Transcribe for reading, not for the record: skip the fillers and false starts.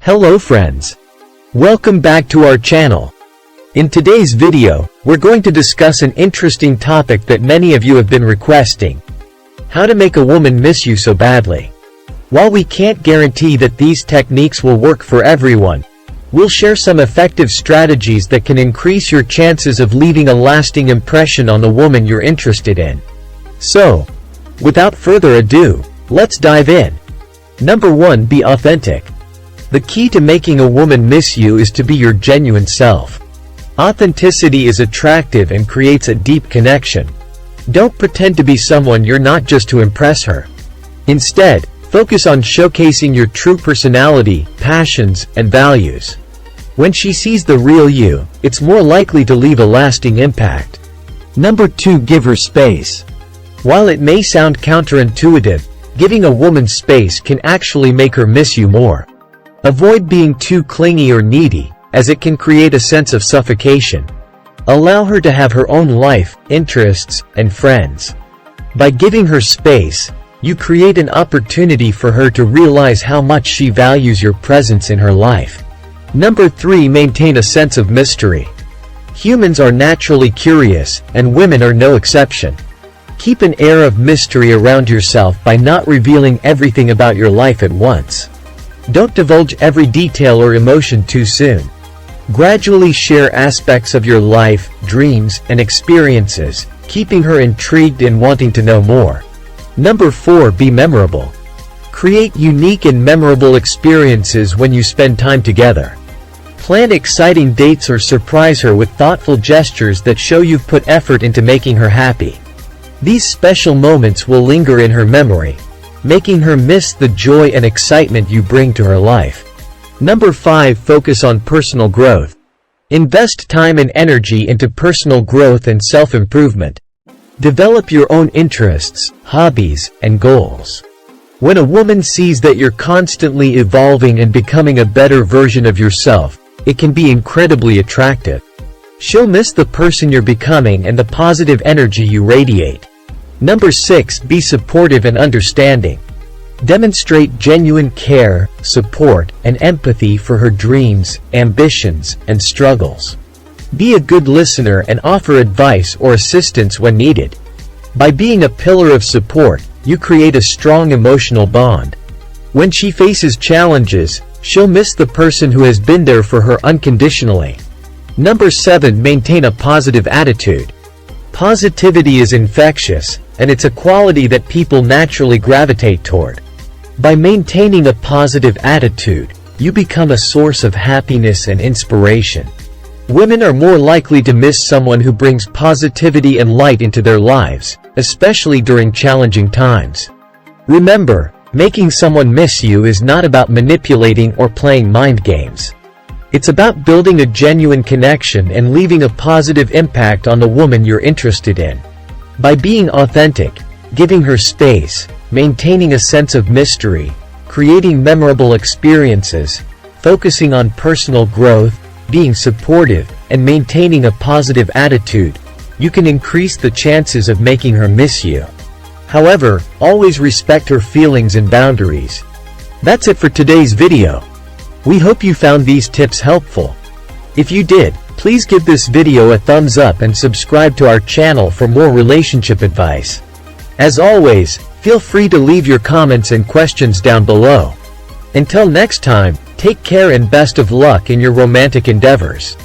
Hello friends. Welcome back to our channel. In today's video, we're going to discuss an interesting topic that many of you have been requesting. How to make a woman miss you so badly. While we can't guarantee that these techniques will work for everyone, we'll share some effective strategies that can increase your chances of leaving a lasting impression on the woman you're interested in. So, without further ado, let's dive in. Number 1. Be authentic. The key to making a woman miss you is to be your genuine self. Authenticity is attractive and creates a deep connection. Don't pretend to be someone you're not just to impress her. Instead, focus on showcasing your true personality, passions, and values. When she sees the real you, it's more likely to leave a lasting impact. Number 2. Give her space. While it may sound counterintuitive, giving a woman space can actually make her miss you more. Avoid being too clingy or needy, as it can create a sense of suffocation. Allow her to have her own life, interests, and friends. By giving her space, you create an opportunity for her to realize how much she values your presence in her life. Number 3. Maintain a sense of mystery. Humans are naturally curious, and women are no exception. Keep an air of mystery around yourself by not revealing everything about your life at once. Don't divulge every detail or emotion too soon. Gradually share aspects of your life, dreams, and experiences, keeping her intrigued and wanting to know more. Number 4. Be memorable. Create unique and memorable experiences when you spend time together. Plan exciting dates or surprise her with thoughtful gestures that show you've put effort into making her happy. These special moments will linger in her memory, making her miss the joy and excitement you bring to her life. Number 5. Focus on personal growth. Invest time and energy into personal growth and self-improvement. Develop your own interests, hobbies, and goals. When a woman sees that you're constantly evolving and becoming a better version of yourself, it can be incredibly attractive. She'll miss the person you're becoming and the positive energy you radiate. Number 6. Be supportive and understanding. Demonstrate genuine care, support, and empathy for her dreams, ambitions, and struggles. Be a good listener and offer advice or assistance when needed. By being a pillar of support, you create a strong emotional bond. When she faces challenges, she'll miss the person who has been there for her unconditionally. Number 7. Maintain a positive attitude. Positivity is infectious, and it's a quality that people naturally gravitate toward. By maintaining a positive attitude, you become a source of happiness and inspiration. Women are more likely to miss someone who brings positivity and light into their lives, especially during challenging times. Remember, making someone miss you is not about manipulating or playing mind games. It's about building a genuine connection and leaving a positive impact on the woman you're interested in. By being authentic, giving her space, maintaining a sense of mystery, creating memorable experiences, focusing on personal growth, being supportive, and maintaining a positive attitude, you can increase the chances of making her miss you. However, always respect her feelings and boundaries. That's it for today's video. We hope you found these tips helpful. If you did, please give this video a thumbs up and subscribe to our channel for more relationship advice. As always, feel free to leave your comments and questions down below. Until next time, take care and best of luck in your romantic endeavors.